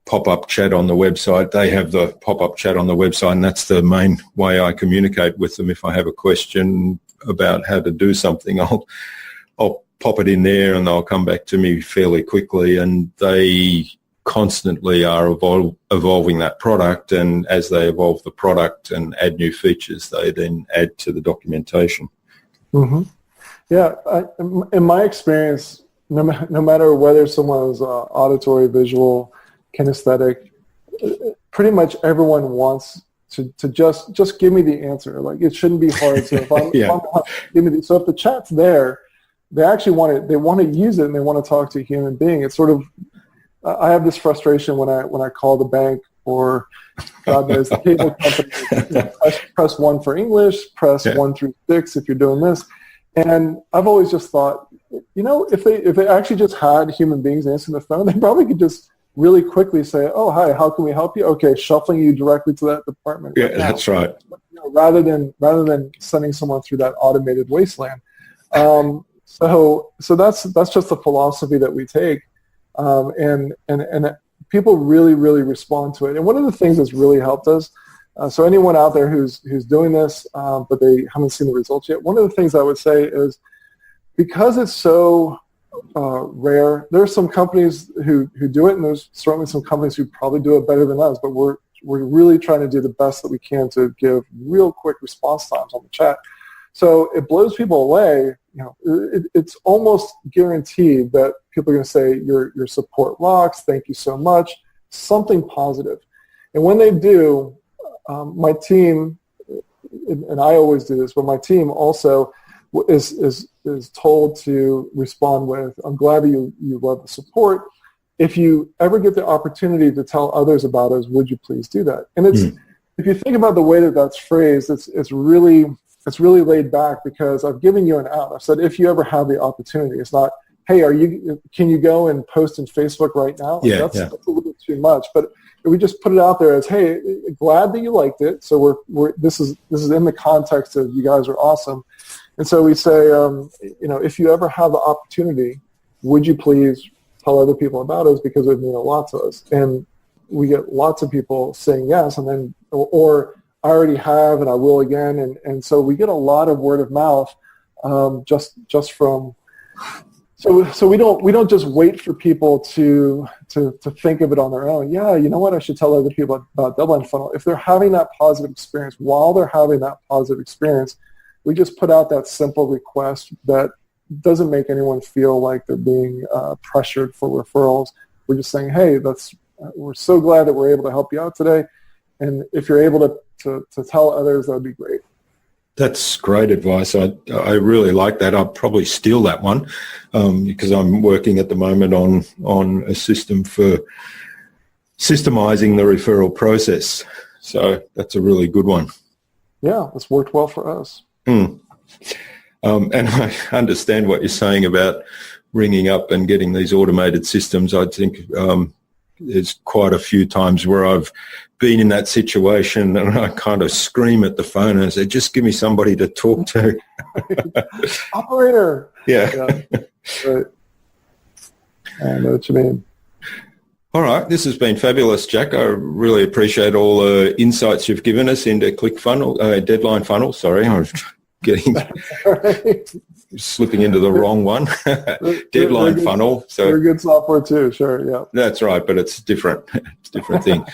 pop-up chat on the website. They have the pop-up chat on the website, and that's the main way I communicate with them. If I have a question about how to do something, I'll pop it in there and they'll come back to me fairly quickly, and they constantly are evolving that product, and as they evolve the product and add new features, they then add to the documentation. Mm-hmm. Yeah, in my experience, no matter whether someone's auditory, visual, kinesthetic, pretty much everyone wants to just give me the answer. Like, it shouldn't be hard. So if if the chat's there, they actually want to use it, and they want to talk to a human being. It's sort of, I have this frustration when I call the bank or God knows the cable company. Press 1 for English, press 1 through 6 if you're doing this. And I've always just thought, if they actually just had human beings answering the phone, they probably could just really quickly say, "Oh, hi, how can we help you?" Okay, shuffling you directly to that department. Yeah, that's right. Rather than sending someone through that automated wasteland. So that's just the philosophy that we take, and people really respond to it. And one of the things that's really helped us. So anyone out there who's doing this, but they haven't seen the results yet, one of the things I would say is, because it's so rare, there are some companies who do it, and there's certainly some companies who probably do it better than us, but we're really trying to do the best that we can to give real quick response times on the chat. So it blows people away. It's almost guaranteed that people are going to say, your support rocks, thank you so much, something positive. And when they do, my team, and I always do this, but my team also is told to respond with, "I'm glad that you love the support. If you ever get the opportunity to tell others about us, would you please do that?" And if you think about the way that that's phrased, it's really laid back, because I've given you an out. I've said, if you ever have the opportunity. It's not, "Hey, can you go and post in Facebook right now?" That's a little bit too much. But we just put it out there as, "Hey, glad that you liked it. So this is in the context of, you guys are awesome." And so we say, if you ever have the opportunity, would you please tell other people about us, because it would mean a lot to us. And we get lots of people saying yes, and then or I already have and I will again, and so we get a lot of word of mouth just from. So we don't just wait for people to think of it on their own. Yeah, you know what? I should tell other people about Deadline Funnel. If they're having that positive experience, while they're having that positive experience, we just put out that simple request that doesn't make anyone feel like they're being pressured for referrals. We're just saying, "Hey, we're so glad that we're able to help you out today, and if you're able to tell others, that would be great." That's great advice. I really like that. I'll probably steal that one because I'm working at the moment on a system for systemizing the referral process. So that's a really good one. Yeah, it's worked well for us. And I understand what you're saying about ringing up and getting these automated systems. I think there's quite a few times where I've been in that situation and I kind of scream at the phone and say, "Just give me somebody to talk to." Operator. Yeah. Right. I know what you mean. All right. This has been fabulous, Jack. I really appreciate all the insights you've given us into Deadline Funnel. Sorry, I was getting slipping into the wrong one. Deadline Funnel. So they're good software too. Sure. Yeah. That's right, but it's different. It's a different thing.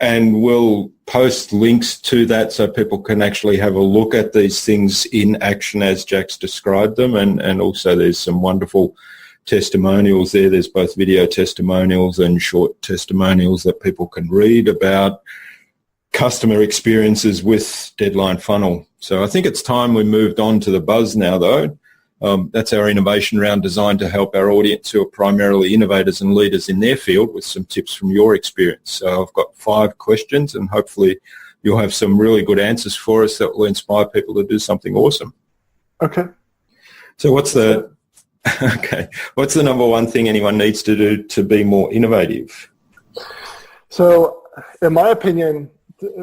And we'll post links to that so people can actually have a look at these things in action as Jack's described them. And also there's some wonderful testimonials there. There's both video testimonials and short testimonials that people can read about customer experiences with Deadline Funnel. So I think it's time we moved on to the buzz now, though. That's our innovation round designed to help our audience who are primarily innovators and leaders in their field with some tips from your experience. So I've got 5 questions and hopefully you'll have some really good answers for us that will inspire people to do something awesome. Okay. So what's the number one thing anyone needs to do to be more innovative? So in my opinion,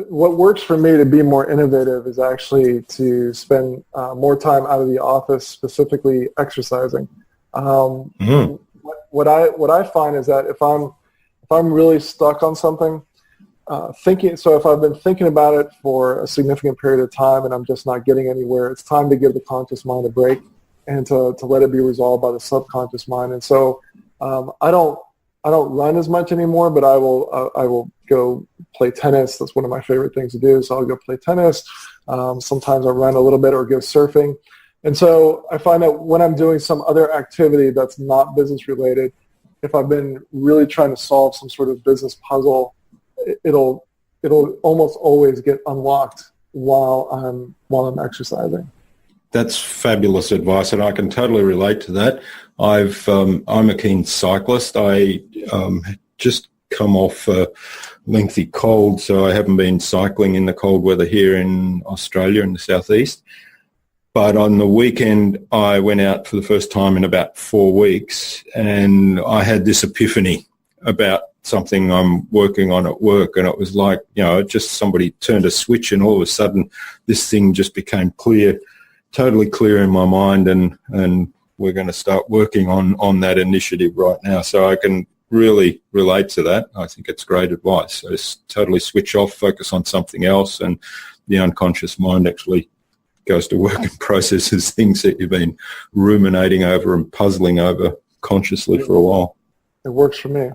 what works for me to be more innovative is actually to spend more time out of the office, specifically exercising. What I find is that if I'm really stuck on something, if I've been thinking about it for a significant period of time and I'm just not getting anywhere, it's time to give the conscious mind a break and to let it be resolved by the subconscious mind. And so I don't run as much anymore, but I will go play tennis. That's one of my favorite things to do. So I'll go play tennis. Sometimes I run a little bit or go surfing. And so I find that when I'm doing some other activity that's not business related, if I've been really trying to solve some sort of business puzzle, it'll almost always get unlocked while I'm exercising. That's fabulous advice, and I can totally relate to that. I'm a keen cyclist. I just come off a lengthy cold, so I haven't been cycling in the cold weather here in Australia in the southeast. But on the weekend, I went out for the first time in about 4 weeks, and I had this epiphany about something I'm working on at work, and it was like, just somebody turned a switch, and all of a sudden, this thing just became clear. Totally clear in my mind, and we're going to start working on that initiative right now. So I can really relate to that. I think it's great advice. So just totally switch off, focus on something else, and the unconscious mind actually goes to work and processes things that you've been ruminating over and puzzling over consciously for a while. It works for me.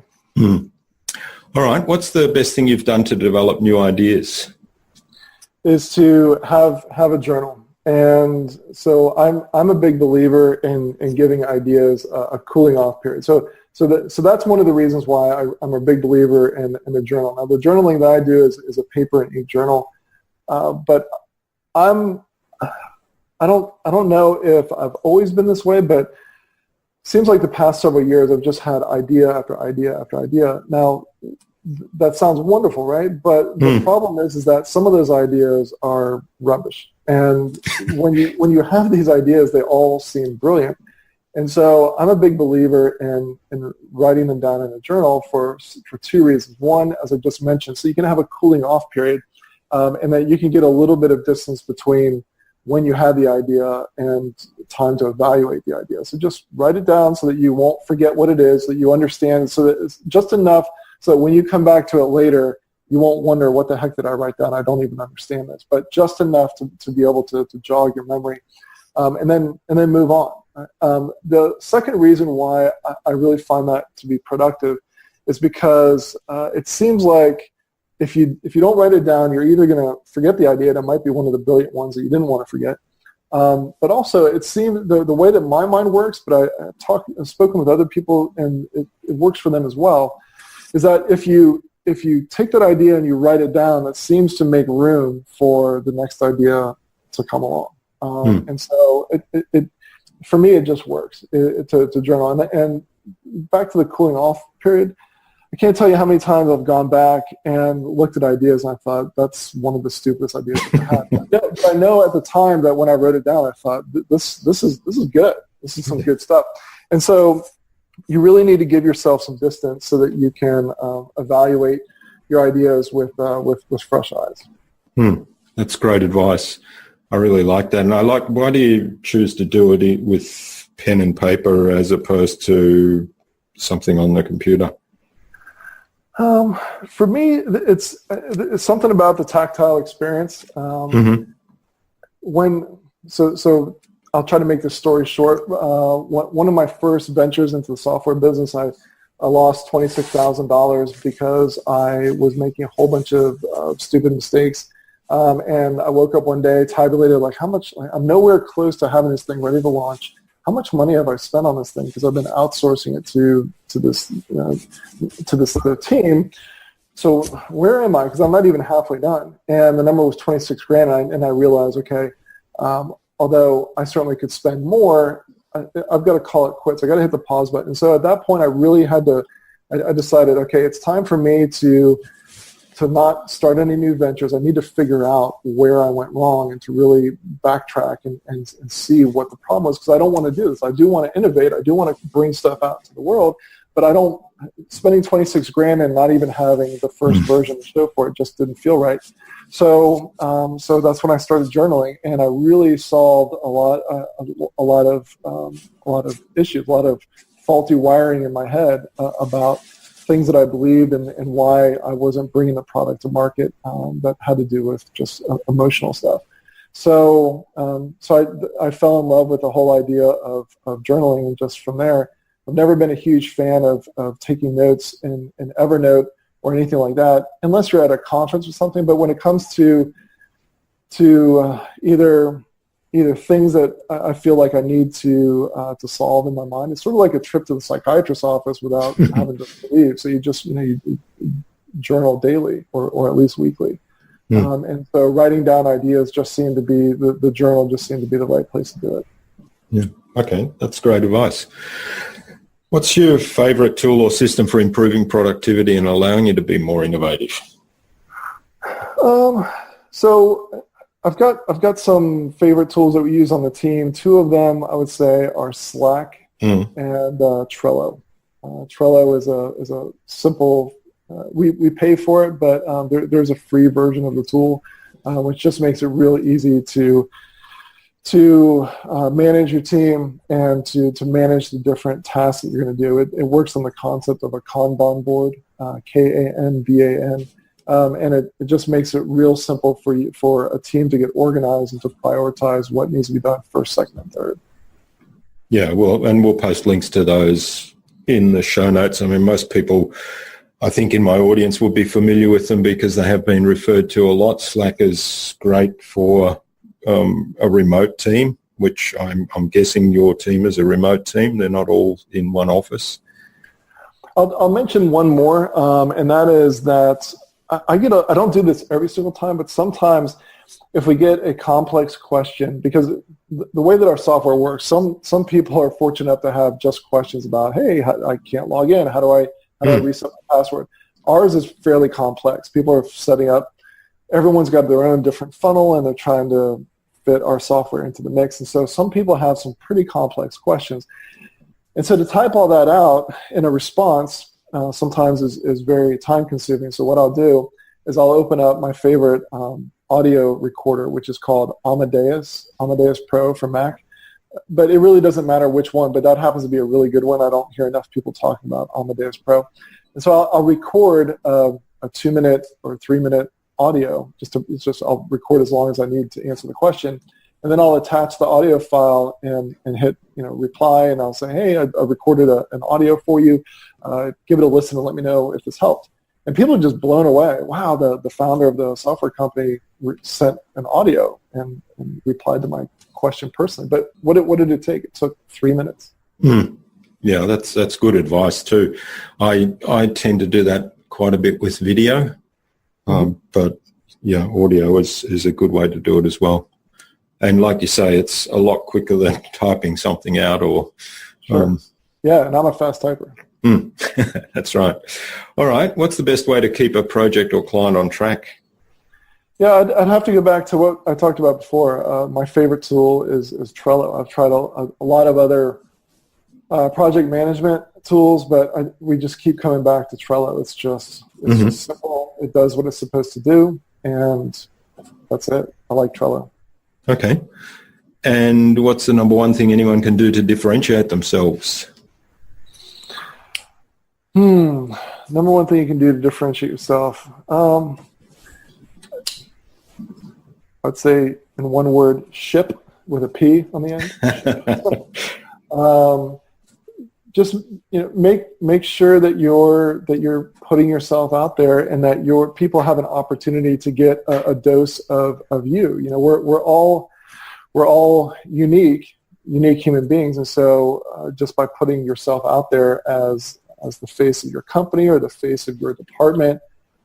All right. What's the best thing you've done to develop new ideas? Is to have a journal. And so I'm a big believer in giving ideas a cooling off period. So that's one of the reasons why I'm a big believer in the journal. Now the journaling that I do is a paper and ink journal, but I don't know if I've always been this way, but it seems like the past several years I've just had idea after idea after idea. Now that sounds wonderful, right? But the problem is that some of those ideas are rubbish. And when you have these ideas, they all seem brilliant. And so I'm a big believer in writing them down in a journal for 2 reasons. One, as I just mentioned, so you can have a cooling off period, and that you can get a little bit of distance between when you have the idea and time to evaluate the idea. So just write it down so that you won't forget what it is, that you understand, so that it's just enough so that when you come back to it later, you won't wonder, what the heck did I write down? I don't even understand this. But just enough to be able to jog your memory, and then move on. The second reason why I really find that to be productive is because it seems like if you don't write it down, you're either going to forget the idea, that might be one of the brilliant ones that you didn't want to forget. But also, it seems the way that my mind works, but I've spoken with other people, and it works for them as well, is that if you take that idea and you write it down, that seems to make room for the next idea to come along. And so it for me, it just works to journal. And back to the cooling off period, I can't tell you how many times I've gone back and looked at ideas and I thought, that's one of the stupidest ideas I've ever had. But I know at the time that when I wrote it down, I thought, this is good. This is some good stuff. And so you really need to give yourself some distance so that you can evaluate your ideas with fresh eyes. That's great advice. I really like that. And why do you choose to do it with pen and paper as opposed to something on the computer? For me, it's something about the tactile experience. So I'll try to make this story short. One of my first ventures into the software business, I I lost $26,000 because I was making a whole bunch of stupid mistakes. And I woke up one day, tabulated like how much, I'm nowhere close to having this thing ready to launch. How much money have I spent on this thing? Because I've been outsourcing it to this other team. So where am I? Because I'm not even halfway done. And the number was 26 grand. And I realized, okay, although I certainly could spend more, I've got to call it quits. I got to hit the pause button. And so at that point, I really had to, I decided, okay, it's time for me to not start any new ventures. I need to figure out where I went wrong and to really backtrack and see what the problem was, because I don't want to do this. I do want to innovate. I do want to bring stuff out to the world, but I don't, spending 26 grand and not even having the first version of the show for it just didn't feel right. So that's when I started journaling, and I really solved a lot of issues, a lot of faulty wiring in my head about things that I believed and why I wasn't bringing the product to market that had to do with just emotional stuff. So I fell in love with the whole idea of journaling, and just from there, I've never been a huge fan of taking notes in Evernote or anything like that, unless you're at a conference or something. But when it comes to either things that I feel like I need to solve in my mind, it's sort of like a trip to the psychiatrist's office without having to leave. So you just you journal daily or at least weekly. And so writing down ideas just seemed to be the journal just seemed to be the right place to do it. Yeah. Okay, that's great advice. What's your favorite tool or system for improving productivity and allowing you to be more innovative? So I've got some favorite tools that we use on the team. Two of them I would say are Slack and Trello. Trello is a simple. We pay for it, but there's a free version of the tool, which just makes it really easy to manage your team and to manage the different tasks that you're going to do. It works on the concept of a Kanban board, Kanban, and it just makes it real simple for a team to get organized and to prioritize what needs to be done first, second, and third. Yeah, well, and we'll post links to those in the show notes. I mean, most people, I think, in my audience will be familiar with them because they have been referred to a lot. Slack is great for a remote team, which I'm guessing your team is a remote team. They're not all in one office. I'll mention one more, and that is that I don't do this every single time, but sometimes if we get a complex question, because the way that our software works, some people are fortunate enough to have just questions about, hey, I can't log in. How do I reset my password? Ours is fairly complex. People are setting up. Everyone's got their own different funnel, and they're trying to fit our software into the mix. And so some people have some pretty complex questions. And so to type all that out in a response sometimes is very time consuming. So what I'll do is I'll open up my favorite audio recorder, which is called Amadeus Pro for Mac. But it really doesn't matter which one, but that happens to be a really good one. I don't hear enough people talking about Amadeus Pro. And so I'll record a 2-minute or 3-minute audio. I'll record as long as I need to answer the question, and then I'll attach the audio file and hit reply, and I'll say, hey, I recorded an audio for you. Give it a listen and let me know if this helped. And people are just blown away. Wow, the founder of the software company sent an audio and replied to my question personally. But what did it take? It took 3 minutes. Yeah, that's good advice too. I tend to do that quite a bit with video. But yeah, audio is a good way to do it as well. And like you say, it's a lot quicker than typing something out or... Sure. Yeah, and I'm a fast typer. That's right. All right. What's the best way to keep a project or client on track? Yeah, I'd have to go back to what I talked about before. My favorite tool is Trello. I've tried a lot of other project management tools, but we just keep coming back to Trello. It's just simple. It does what it's supposed to do, and that's it. I like Trello. Okay. And what's the number one thing anyone can do to differentiate themselves? Number one thing you can do to differentiate yourself. I'd say in one word, ship with a P on the end. just make sure that you're putting yourself out there, and that your people have an opportunity to get a dose of you. We're all unique human beings, and so just by putting yourself out there as the face of your company, or the face of your department,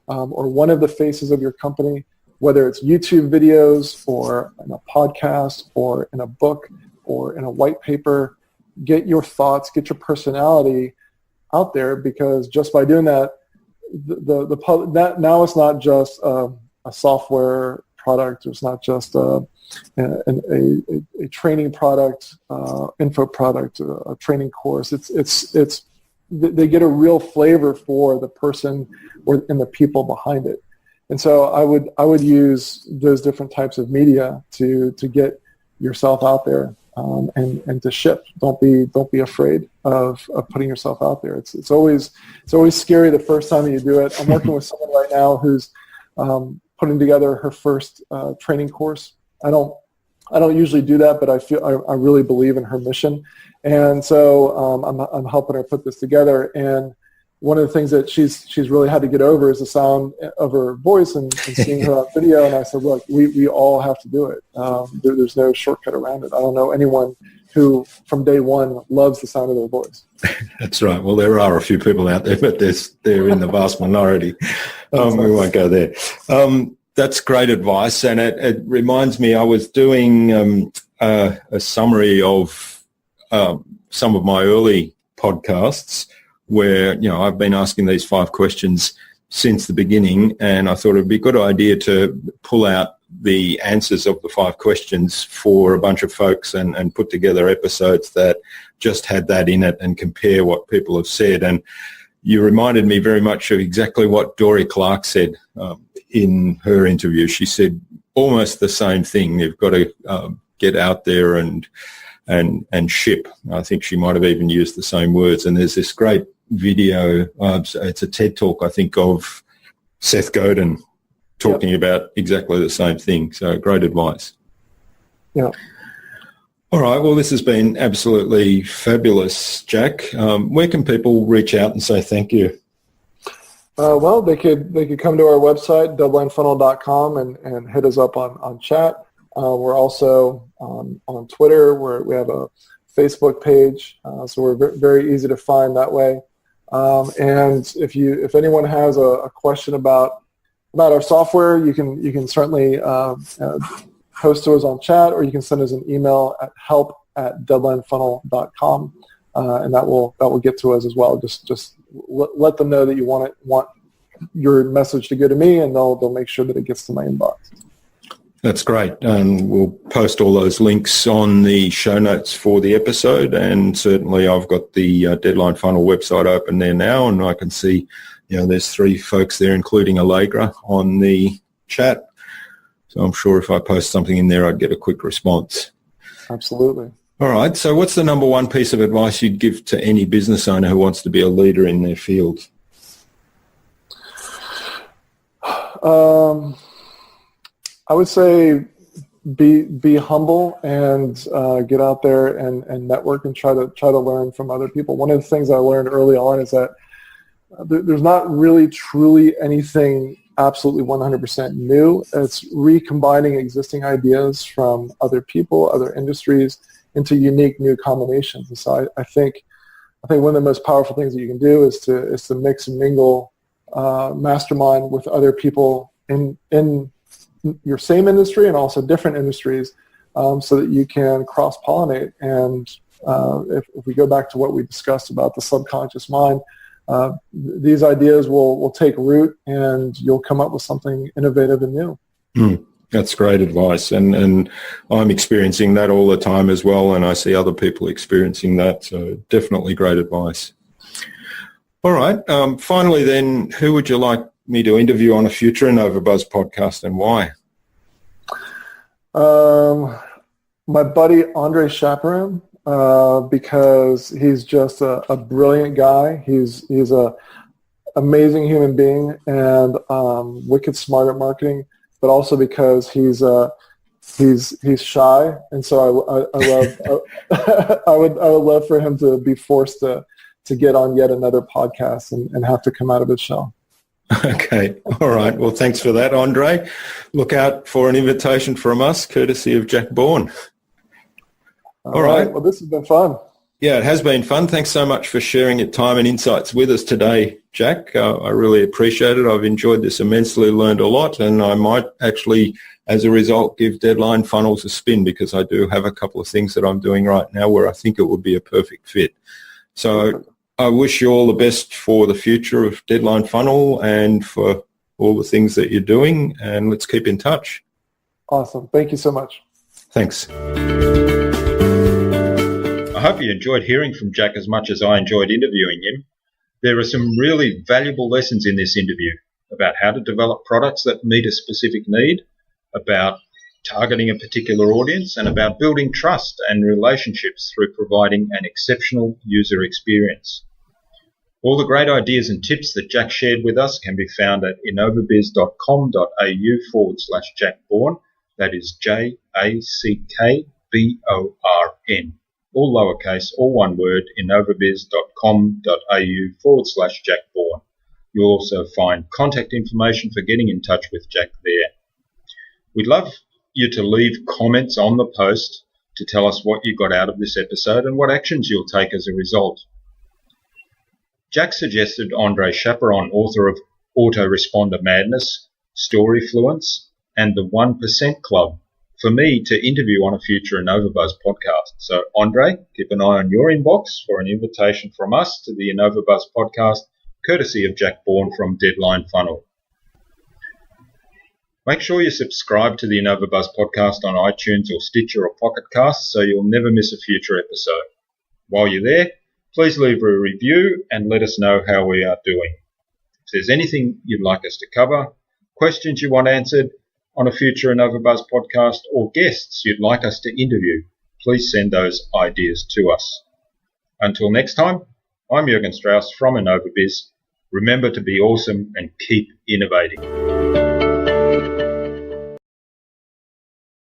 or one of the faces of your company, whether it's YouTube videos or in a podcast or in a book or in a white paper, get your thoughts, get your personality out there, because just by doing that, that now it's not just a software product. It's not just a training product, info product, a training course. It's they get a real flavor for the person and the people behind it. And so I would use those different types of media to get yourself out there, and to ship. Don't be afraid of putting yourself out there. It's always scary the first time that you do it. I'm working with someone right now who's putting together her first training course. I don't usually do that, but I really believe in her mission, and so I'm helping her put this together. And one of the things that she's really had to get over is the sound of her voice and seeing her on video. And I said, look, we all have to do it. There's no shortcut around it. I don't know anyone who from day one loves the sound of their voice. That's right. Well, there are a few people out there, but they're in the vast minority. We won't go there. That's great advice. And it reminds me, I was doing a summary of some of my early podcasts, where, I've been asking these 5 questions since the beginning, and I thought it would be a good idea to pull out the answers of the 5 questions for a bunch of folks and put together episodes that just had that in it and compare what people have said. And you reminded me very much of exactly what Dory Clark said in her interview. She said almost the same thing. You've got to get out there and ship. I think she might have even used the same words. And there's this great video, it's a TED Talk, I think, of Seth Godin talking about exactly the same thing. So great advice. Yeah. All right. Well, this has been absolutely fabulous, Jack. Where can people reach out and say thank you? Well, they could come to our website, doublelinefunnel.com, and hit us up on chat. We're also on Twitter, where we have a Facebook page, so we're very easy to find that way. And if anyone has a question about our software, you can certainly post to us on chat, or you can send us an email at help@deadlinefunnel.com, and that will get to us as well. Just let them know that you want your message to go to me, and they'll make sure that it gets to my inbox. That's great. And we'll post all those links on the show notes for the episode. And certainly I've got the Deadline Funnel website open there now, and I can see, there's 3 folks there, including Allegra, on the chat. So I'm sure if I post something in there, I'd get a quick response. Absolutely. All right. So what's the number one piece of advice you'd give to any business owner who wants to be a leader in their field? I would say be humble and get out there and network and try to learn from other people. One of the things I learned early on is that there's not really truly anything absolutely 100% new. It's recombining existing ideas from other people, other industries, into unique new combinations. And so I think one of the most powerful things that you can do is to mix and mingle, mastermind with other people in your same industry and also different industries, so that you can cross-pollinate. And if we go back to what we discussed about the subconscious mind, these ideas will take root, and you'll come up with something innovative and new. That's great advice, and I'm experiencing that all the time as well, and I see other people experiencing that, so definitely great advice. All right, finally then, who would you like me to interview on a future InnovaBuzz podcast, and why? My buddy Andre Chaperon, because he's just a brilliant guy. He's a amazing human being and wicked smart at marketing, but also because he's shy, and so I would love for him to be forced to to get on yet another podcast and have to come out of its shell. Okay. All right. Well, thanks for that, Andre. Look out for an invitation from us, courtesy of Jack Bourne. All right. Well, this has been fun. Yeah, it has been fun. Thanks so much for sharing your time and insights with us today, Jack. I really appreciate it. I've enjoyed this immensely, learned a lot, and I might actually, as a result, give Deadline Funnels a spin, because I do have a couple of things that I'm doing right now where I think it would be a perfect fit. So I wish you all the best for the future of Deadline Funnel and for all the things that you're doing, and let's keep in touch. Awesome. Thank you so much. Thanks. I hope you enjoyed hearing from Jack as much as I enjoyed interviewing him. There are some really valuable lessons in this interview about how to develop products that meet a specific need, about targeting a particular audience, and about building trust and relationships through providing an exceptional user experience. All the great ideas and tips that Jack shared with us can be found at innovabiz.com.au/Jack Bourne. That is JACKBORN. All lowercase, all one word, innovabiz.com.au/Jack Bourne. You'll also find contact information for getting in touch with Jack there. We'd love you to leave comments on the post to tell us what you got out of this episode and what actions you'll take as a result. Jack suggested Andre Chaperon, author of Autoresponder Madness, Storyfluence, and the 1% Club, for me to interview on a future InnovaBuzz podcast. So, Andre, keep an eye on your inbox for an invitation from us to the InnovaBuzz podcast, courtesy of Jack Bourne from Deadline Funnel. Make sure you subscribe to the InnovaBuzz podcast on iTunes or Stitcher or Pocket Casts so you'll never miss a future episode. While you're there, please leave a review and let us know how we are doing. If there's anything you'd like us to cover, questions you want answered on a future InnovaBuzz podcast, or guests you'd like us to interview, please send those ideas to us. Until next time, I'm Jürgen Strauss from InnovaBizz. Remember to be awesome and keep innovating.